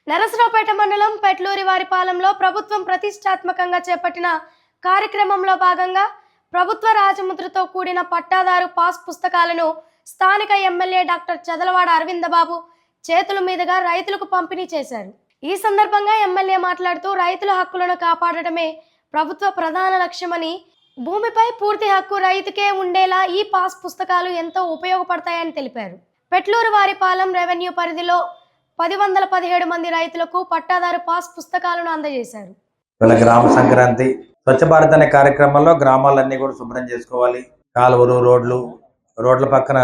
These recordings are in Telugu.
నరసరావుపేట మండలం పెట్లూరి వారిపాలెంలో ప్రభుత్వం ప్రతిష్టాత్మకంగా చేపట్టిన కార్యక్రమంలో భాగంగా ప్రభుత్వ రాజముద్రతో కూడిన పట్టాదారు పాస్ పుస్తకాలను స్థానిక ఎమ్మెల్యే డాక్టర్ చదలవాడ అరవిందబాబు చేతుల మీదుగా రైతులకు పంపిణీ చేశారు. ఈ సందర్భంగా ఎమ్మెల్యే మాట్లాడుతూ రైతుల హక్కులను కాపాడడమే ప్రభుత్వ ప్రధాన లక్ష్యమని, భూమిపై పూర్తి హక్కు రైతుకే ఉండేలా ఈ పాస్ పుస్తకాలు ఎంతో ఉపయోగపడతాయని తెలిపారు. పెట్లూరు వారిపాలెం రెవెన్యూ పరిధిలో 117 మంది రైతులకు పట్టాదారు పాస్ పుస్తకాలను అందజేశారు. గ్రామ సంక్రాంతి స్వచ్ఛ భారత్ అనే కార్యక్రమంలో గ్రామాలన్నీ కూడా శుభ్రం చేసుకోవాలి. కాలువలు, రోడ్ల పక్కన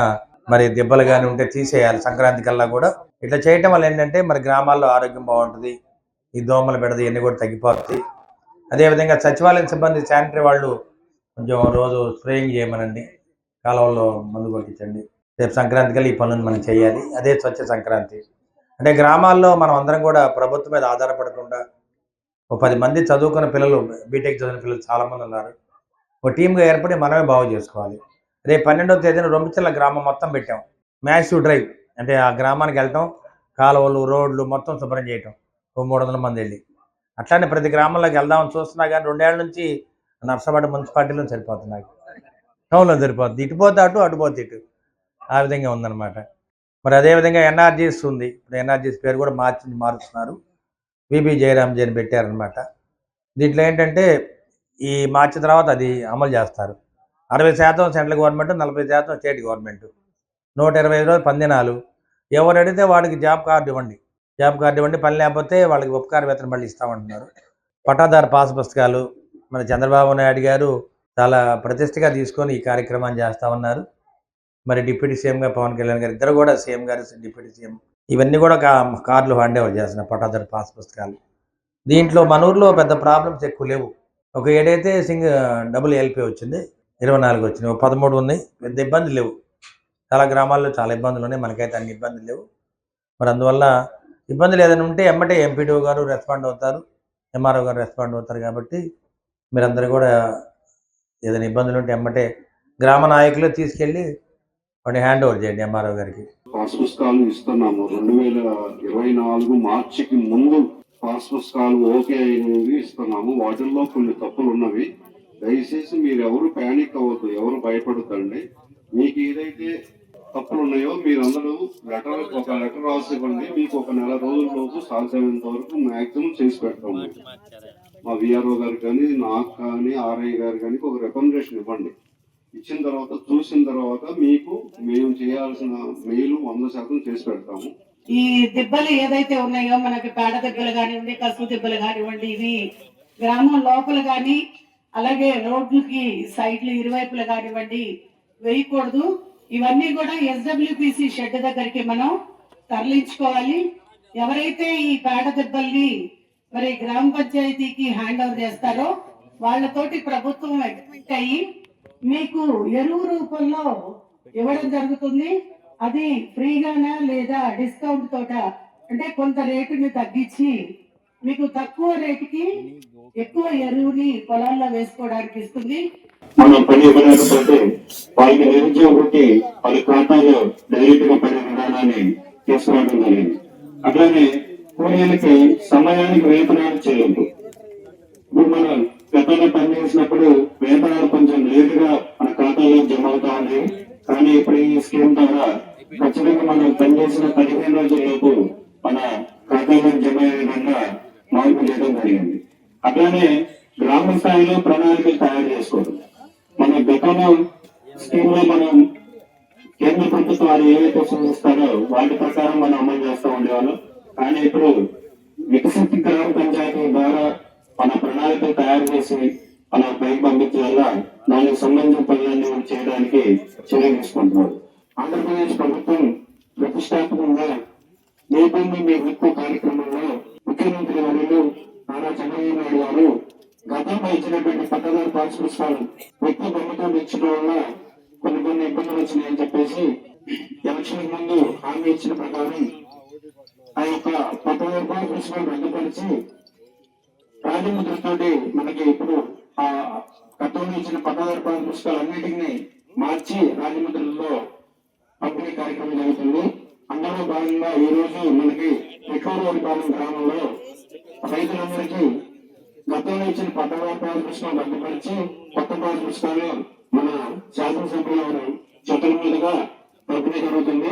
మరి దెబ్బలు కానీ ఉంటే తీసేయాలి. సంక్రాంతి కల్లా కూడా ఇట్లా చేయటం వల్ల ఏంటంటే మరి గ్రామాల్లో ఆరోగ్యం బాగుంటుంది, ఈ దోమల బెడద ఇవన్నీ కూడా తగ్గిపోతాయి. అదేవిధంగా సచివాలయం సిబ్బంది శానిటరీ వాళ్ళు కొంచెం రోజు స్ప్రేయింగ్ చేయమనండి, కాలువల్లో మందు కొట్టించండి. రేపు సంక్రాంతి కల్లా ఈ పనులను మనం చేయాలి. అదే స్వచ్ఛ సంక్రాంతి అంటే గ్రామాల్లో మనం అందరం కూడా ప్రభుత్వం మీద ఆధారపడకుండా ఒక 10 మంది చదువుకున్న పిల్లలు, బీటెక్ చదివిన పిల్లలు చాలామంది ఉన్నారు. ఒక టీమ్గా ఏర్పడి మనమే బాగు చేసుకోవాలి. రేపు 12వ తేదీన రొంపిచెర్ల గ్రామం మొత్తం పెట్టాం. మ్యాసివ్ డ్రైవ్ అంటే ఆ గ్రామానికి వెళ్ళటం, కాలువలు, రోడ్లు మొత్తం శుభ్రం చేయటం. ఓ 300 మంది వెళ్ళి అట్లానే ప్రతి గ్రామంలోకి వెళ్దామని చూస్తున్నా కానీ 2 ఏళ్ల నుంచి నర్సరావుపేట మున్సిపాలిటీలో సరిపోతున్నాయి, టౌన్లో సరిపోతుంది. ఇటుపోతే అటుపోతే ఇటు, ఆ విధంగా ఉందన్నమాట. మరి అదేవిధంగా ఎన్ఆర్జీఎస్ ఉంది. ఇప్పుడు ఎన్ఆర్జీఎస్ పేరు కూడా మారుస్తున్నారు. విబి జయరామ్జీ అని పెట్టారనమాట. దీంట్లో ఏంటంటే ఈ మార్చి తర్వాత అది అమలు చేస్తారు. 60% సెంట్రల్ గవర్నమెంట్, 40% స్టేట్ గవర్నమెంట్. 125 రోజులు పందినాలు. ఎవరు అడిగితే వాడికి జాబ్ కార్డు ఇవ్వండి, పని లేకపోతే వాళ్ళకి ఉపకార వేతనం మళ్ళీ ఇస్తామంటున్నారు. పట్టాదారు పాస్ పుస్తకాలు మన చంద్రబాబు నాయుడు గారు చాలా ప్రతిష్టగా తీసుకొని ఈ కార్యక్రమాన్ని చేస్తా ఉన్నారు. మరి డిప్యూటీ సీఎంగా పవన్ కళ్యాణ్ గారు, ఇద్దరు కూడా సీఎం గారు, డిప్యూటీ సీఎం, ఇవన్నీ కూడా కార్డులు హ్యాండ్ ఓవర్ చేస్తున్నారు పట్టాదారు పాస్ పుస్తకాలు. దీంట్లో మన ఊర్లో పెద్ద ప్రాబ్లమ్స్ ఎక్కువ లేవు. ఒక ఏడైతే డబుల్ ఎల్పీ వచ్చింది, 24 వచ్చినాయి, 13 ఉన్నాయి. పెద్ద ఇబ్బంది లేవు. చాలా గ్రామాల్లో చాలా ఇబ్బందులు ఉన్నాయి, మనకైతే అన్ని ఇబ్బందులు లేవు. మరి అందువల్ల ఇబ్బందులు ఏదైనా ఉంటే ఎమ్మటే ఎంపీడీఓ గారు రెస్పాండ్ అవుతారు, ఎంఆర్ఓ గారు రెస్పాండ్ అవుతారు. కాబట్టి మీరందరూ కూడా ఏదైనా ఇబ్బందులు ఉంటే ఎమ్మటే గ్రామ నాయకులు తీసుకెళ్ళి వాటిని హ్యాండ్ ఓవర్ చేయండి ఎంఆర్ఓ గారికి. పాస్ పుస్తకాలు ఇస్తున్నాము. 2024 మార్చికి ముందు పాస్ పుస్తకాలు ఓకే అయినవి ఇస్తున్నాము. వాటిల్లో కొన్ని తప్పులు ఉన్నవి. దయచేసి మీరు ఎవరు ప్యానిక్ అవ్వద్దు, ఎవరు భయపడద్దండి. మీకు ఏదైతే తప్పులు ఉన్నాయో మీరందరూ ఒక లెటర్ రాసి ఇవ్వండి. మీకు ఒక నెల రోజుల్లోపు సాధ్యమైనంత వరకు మ్యాక్సిమం చేసి పెడతాము. మా విఆర్ఓ గారు కానీ, నాకు కానీ, ఆర్ఐ గారు కానీ ఒక రికమెండేషన్ ఇవ్వండి. ఇచ్చిన తర్వాత చూసిన తర్వాత మీకు మేము చేయాల్సిన మేలు 100% చేసి పెడతాము. ఈ దెబ్బలు ఏదైతే ఉన్నాయో మనకి పేడ దెబ్బలు కానివ్వండి, కసుపు దెబ్బలు కానివ్వండి, ఇవి గ్రామం లోపల కానీ అలాగే రోడ్లకి సైడ్లు ఇరువైపులు కానివ్వండి వేయకూడదు. ఇవన్నీ కూడా ఎస్డబ్ల్యూపిసి షెడ్ దగ్గరికి మనం తరలించుకోవాలి. ఎవరైతే ఈ పేడ దెబ్బల్ని మరి గ్రామ పంచాయతీకి హ్యాండ్ ఓవర్ చేస్తారో వాళ్ళతోటి ప్రభుత్వం అగ్రిమెంట్ అయ్యి మీకు ఎరువు రూపంలో ఇవ్వడం జరుగుతుంది. అది ఫ్రీగానా లేదా డిస్కౌంట్ తోట అంటే కొంత రేటుని తగ్గించి మీకు తక్కువ రేటుకి ఎక్కువ ఎరువుని పొలాల్లో వేసుకోవడానికి ఇస్తుంది. మనం పని ఇవ్వలేకపోతే వాళ్ళకి నిరుద్యోగం కొట్టి వాళ్ళ ఖాతాలో డైరెక్ట్ గా పడే విధానాన్ని తీసుకురావడం జరిగింది. అట్లానే కూలీలకి సమయానికి వేతనాలు చేయొద్దు. ఇప్పుడు మనం గతంలో పనిచేసినప్పుడు వేతనాలు కొంచెం లేటుగా మన ఖాతాలో జమ అవుతా ఉన్నాయి. కానీ ఇప్పుడు ఈ స్కీమ్ ద్వారా ఖచ్చితంగా మనం పనిచేసిన 15 రోజుల్లోపు మన ఖాతాలో జమ అయ్యే విధంగా మార్పు చేయడం జరిగింది. అట్లానే గ్రామ స్థాయిలో ప్రణాళికలు తయారు చేసుకోవడం. మన గతంలో స్కీమ్ లో మనం కేంద్ర ప్రభుత్వం వారు ఏవైతే సూచిస్తారో వాటి ప్రకారం మనం అమలు చేస్తూ ఉండేవాళ్ళం. కానీ ఇప్పుడు వికసిత గ్రామ పంచాయతీ ద్వారా మన ప్రణాళికలు తయారు చేసి మన పైకి పంపించే వల్ల దానికి సంబంధించిన పనులన్నీ చేయడానికి చర్య తీసుకుంటున్నారు. ఆంధ్రప్రదేశ్ ప్రభుత్వం ప్రతిష్టాత్మకంగా మీ భూమి మీ హక్కు కార్యక్రమంలో ముఖ్యమంత్రి వర్యులు నారా చంద్రబాబు నాయుడు గారు గతంలో ఇచ్చినటువంటి పట్టాదారు పాస్ పుస్తకాలు వ్యక్తి బొమ్మతో ఇచ్చడం వల్ల కొన్ని ఇబ్బందులు వచ్చినాయని చెప్పేసి ఎలక్షన్ ముందు హామీ ఇచ్చిన ప్రకారం ఆ యొక్క పట్టాదారు పాస్ పుస్తకాలు రద్దుపరిచి రాజముద్రతోటి మనకి ఇప్పుడు ఆ గతంలో ఇచ్చిన పట్టాదారు పాస్ పుస్తకాలు అన్నిటిని మార్చి రాజముద్రలో పంపిణీ కార్యక్రమం జరుగుతుంది. అందులో భాగంగా ఈ రోజు మనకి ఎక్కువపాలెం గ్రామంలో రైతులందరికీ గతంలో ఇచ్చిన పట్టణ పాస్ పుస్తకం రద్దుపరిచి కొత్త పాస్ పుస్తకాలు మన శాసనసభ్యుల వారు చేతుల మీదుగా పంపిణీ జరుగుతుంది.